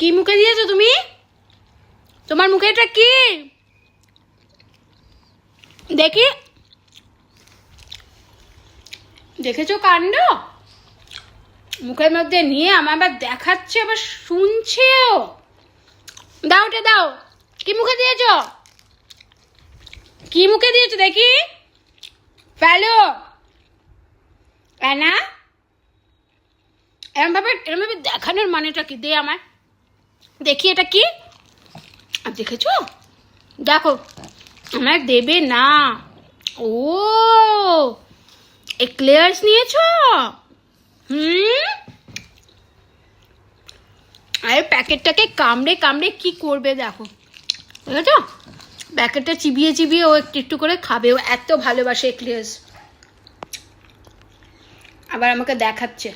কি মুখে দিয়েছো তুমি? তোমার মুখে এটা কি দেখি? দেখেছো কাণ্ড? মুখের মধ্যে নিয়ে আমার আবার দেখাচ্ছে, আবার শুনছেও। দাও ওটা দাও। কি মুখে দিয়েছো? কি মুখে দিয়েছো দেখি? ফেলো। না এরম ভাবে দেখানোর মানেটা কি? দে আমার দেখি এটা কি। দেখেছো? দেখো আমার দেবে না। ও এক্লেয়ার্স নিয়েছো? আরে প্যাকেটটাকে কামড়ে কামড়ে কি করবে দেখো, বুঝেছো? প্যাকেটটা চিবিয়ে চিবিয়ে ও একটু একটু করে খাবে, ও এত ভালোবাসে এক্লেয়ার্স। আবার আমাকে দেখাচ্ছে।